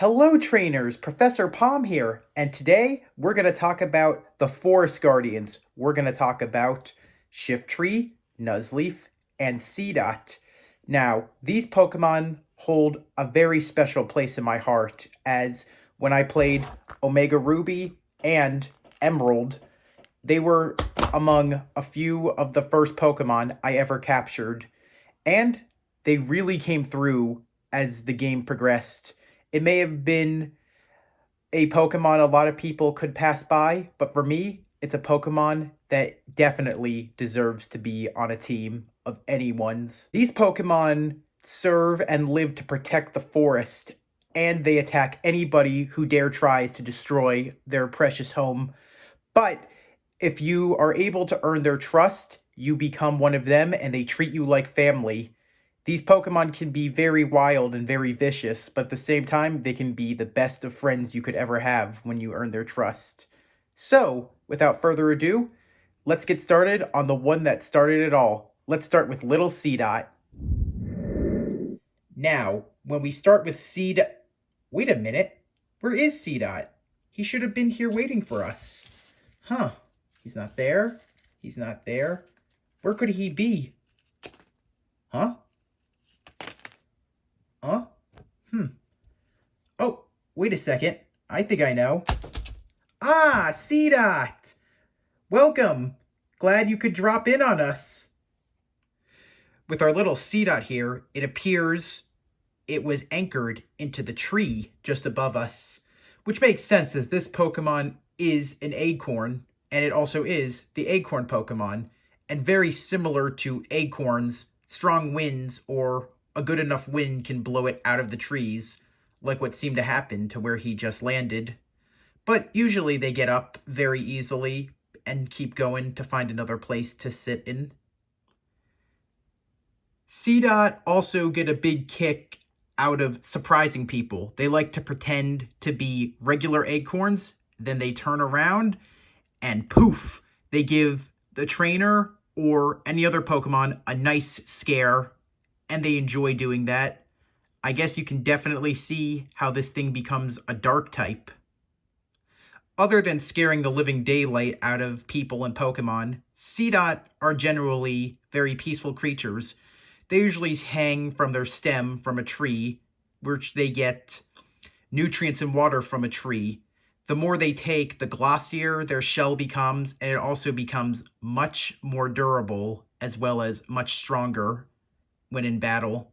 Hello trainers, Professor Palm here, and today we're going to talk about the Forest Guardians. We're going to talk about Shiftry, Nuzleaf, and Seedot. Now, these Pokemon hold a very special place in my heart, as when I played Omega Ruby and Emerald, they were among a few of the first Pokemon I ever captured, and they really came through as the game progressed. It may have been a Pokemon a lot of people could pass by, but for me, it's a Pokemon that definitely deserves to be on a team of anyone's. These Pokemon serve and live to protect the forest, and they attack anybody who dare tries to destroy their precious home. But if you are able to earn their trust, you become one of them and they treat you like family. These Pokemon can be very wild and very vicious, but at the same time, they can be the best of friends you could ever have when you earn their trust. So, without further ado, let's get started on the one that started it all. Let's start with little Seedot. Now, when we start with Seedot... Wait a minute. Where is Seedot? He should have been here waiting for us. Huh. He's not there. He's not there. Where could he be? Huh? Huh? Oh, wait a second. I think I know. Ah, Seedot! Welcome! Glad you could drop in on us. With our little Seedot here, it appears it was anchored into the tree just above us, which makes sense as this Pokemon is an acorn, and it also is the Acorn Pokemon, and very similar to acorns, strong winds or a good enough wind can blow it out of the trees, like what seemed to happen to where he just landed. But usually they get up very easily and keep going to find another place to sit in. Seedot also get a big kick out of surprising people. They like to pretend to be regular acorns, then they turn around and poof, they give the trainer or any other Pokemon a nice scare, and they enjoy doing that. I guess you can definitely see how this thing becomes a dark type. Other than scaring the living daylight out of people and Pokemon, Seedot are generally very peaceful creatures. They usually hang from their stem from a tree, which they get nutrients and water from a tree. The more they take, the glossier their shell becomes, and it also becomes much more durable as well as much stronger when in battle.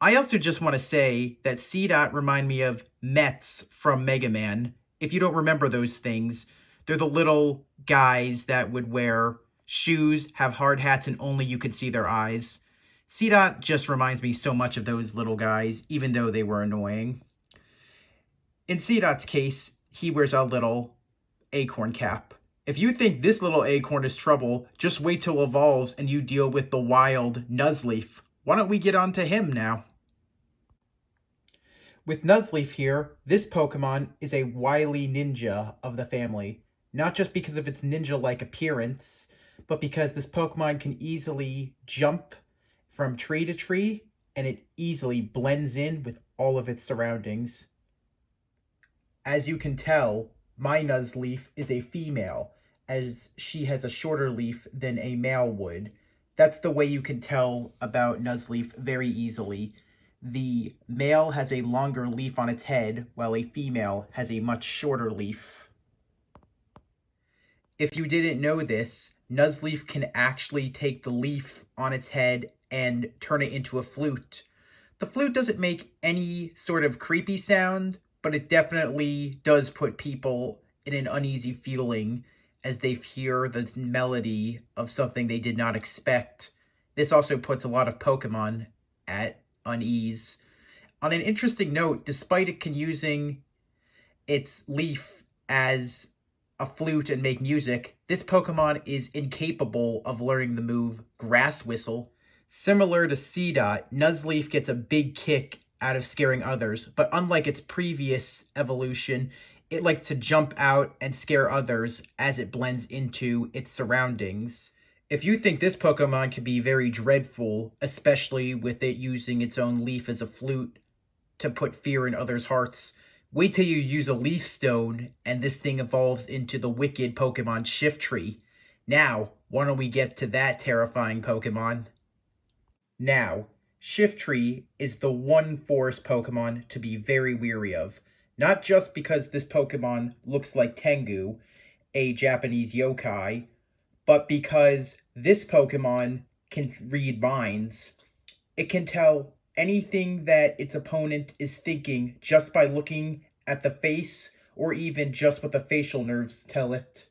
I also just want to say that Seedot remind me of Mets from Mega Man. If you don't remember those things, they're the little guys that would wear shoes, have hard hats, and only you could see their eyes. Seedot just reminds me so much of those little guys, even though they were annoying. In Seedot's case, he wears a little acorn cap. If you think this little acorn is trouble, just wait till it evolves and you deal with the wild Nuzleaf. Why don't we get on to him now? With Nuzleaf here, this Pokemon is a wily ninja of the family. Not just because of its ninja-like appearance, but because this Pokemon can easily jump from tree to tree, and it easily blends in with all of its surroundings. As you can tell, my Nuzleaf is a female, as she has a shorter leaf than a male would. That's the way you can tell about Nuzleaf very easily. The male has a longer leaf on its head, while a female has a much shorter leaf. If you didn't know this, Nuzleaf can actually take the leaf on its head and turn it into a flute. The flute doesn't make any sort of creepy sound, but it definitely does put people in an uneasy feeling as they hear the melody of something they did not expect. This also puts a lot of Pokemon at unease. On an interesting note, despite it can using its leaf as a flute and make music, this Pokemon is incapable of learning the move Grass Whistle. Similar to Seedot, Nuzleaf gets a big kick out of scaring others, but unlike its previous evolution, it likes to jump out and scare others as it blends into its surroundings. If you think this Pokemon can be very dreadful, especially with it using its own leaf as a flute to put fear in others' hearts, Wait till you use a leaf stone and this thing evolves into the wicked Pokemon Shiftry. Now, why don't we get to that terrifying Pokemon? Now, Shiftry is the one forest Pokemon to be very weary of. Not just because this Pokemon looks like Tengu, a Japanese yokai, but because this Pokemon can read minds. It can tell anything that its opponent is thinking just by looking at the face or even just what the facial nerves tell it.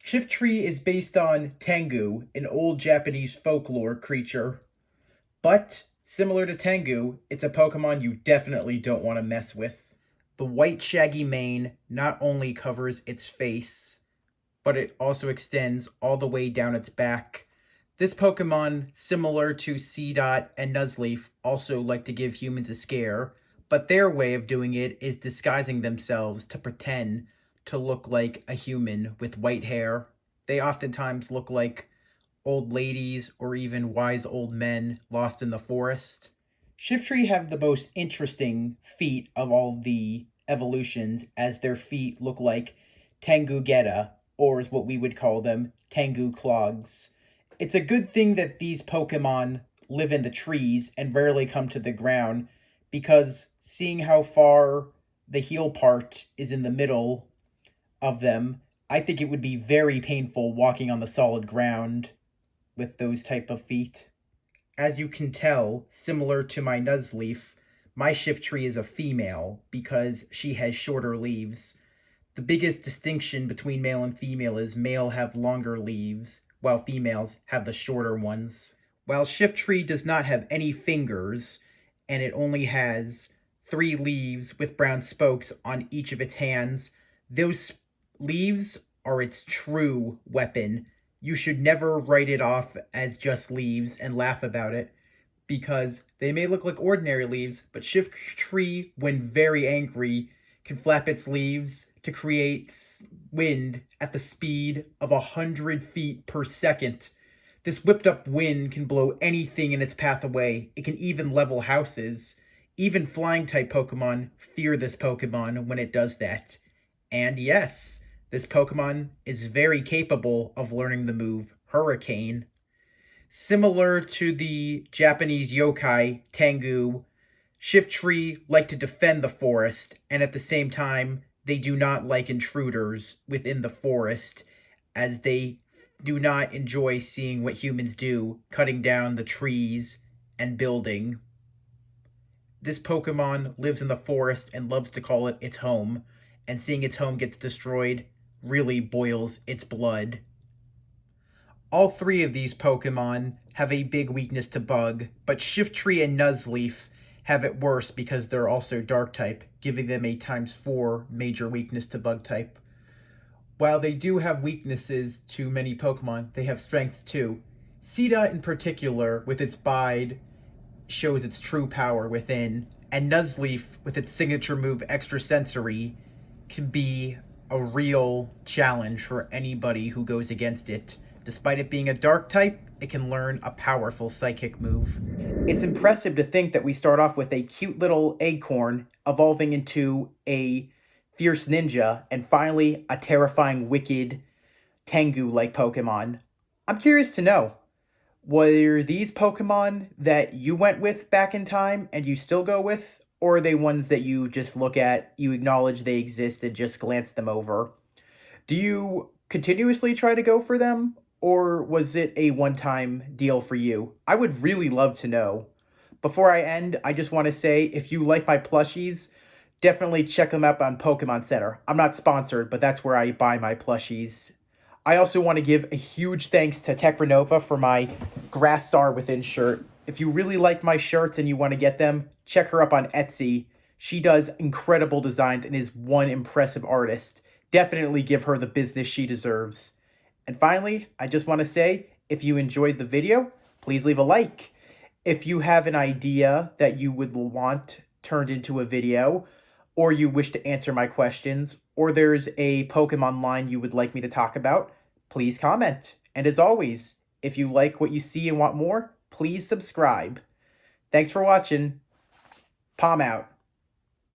Shiftry is based on Tengu, an old Japanese folklore creature. But, similar to Tengu, it's a Pokemon you definitely don't want to mess with. The white shaggy mane not only covers its face, but it also extends all the way down its back. This Pokemon, similar to Seedot and Nuzleaf, also like to give humans a scare, but their way of doing it is disguising themselves to pretend to look like a human with white hair. They oftentimes look like old ladies or even wise old men lost in the forest. Shiftry have the most interesting feet of all the evolutions, as their feet look like Tengu Geta, or as what we would call them, Tengu clogs. It's a good thing that these Pokemon live in the trees and rarely come to the ground, because seeing how far the heel part is in the middle of them, I think it would be very painful walking on the solid ground with those type of feet. As you can tell, similar to my Nuzleaf, my Shiftry is a female because she has shorter leaves. The biggest distinction between male and female is male have longer leaves, while females have the shorter ones. While Shiftry does not have any fingers, and it only has 3 leaves with brown spokes on each of its hands, those leaves are its true weapon. You should never write it off as just leaves and laugh about it, because they may look like ordinary leaves, but Shiftry, when very angry, can flap its leaves to create wind at the speed of 100 feet per second. This whipped up wind can blow anything in its path away. It can even level houses. Even flying type Pokemon fear this Pokemon when it does that. And yes, this Pokemon is very capable of learning the move Hurricane. Similar to the Japanese yokai Tengu, Shiftry like to defend the forest, and at the same time, they do not like intruders within the forest, as they do not enjoy seeing what humans do, cutting down the trees and building. This Pokemon lives in the forest and loves to call it its home, and seeing its home gets destroyed really boils its blood. All 3 of these Pokemon have a big weakness to Bug, but Shiftry and Nuzleaf have it worse because they're also Dark type, giving them a ×4 major weakness to Bug type. While they do have weaknesses to many Pokemon, they have strengths too. Seedot in particular, with its Bide, shows its true power within, and Nuzleaf, with its signature move Extrasensory, can be a real challenge for anybody who goes against it. Despite it being a Dark type, it can learn a powerful Psychic move. It's impressive to think that we start off with a cute little acorn evolving into a fierce ninja and finally a terrifying wicked Tengu-like Pokemon. I'm curious to know, were these Pokemon that you went with back in time and you still go with? Or are they ones that you just look at, you acknowledge they exist, and just glance them over? Do you continuously try to go for them? Or was it a one-time deal for you? I would really love to know. Before I end, I just want to say, if you like my plushies, definitely check them out on Pokémon Center. I'm not sponsored, but that's where I buy my plushies. I also want to give a huge thanks to TechraNova for my Grass Saur Within shirt. If you really like my shirts and you want to get them, check her up on Etsy. She does incredible designs and is one impressive artist. Definitely give her the business she deserves. And finally, I just want to say, if you enjoyed the video, please leave a like. If you have an idea that you would want turned into a video, or you wish to answer my questions, or there's a Pokemon line you would like me to talk about, please comment. And as always, if you like what you see and want more, please subscribe. Thanks for watching. Palm out.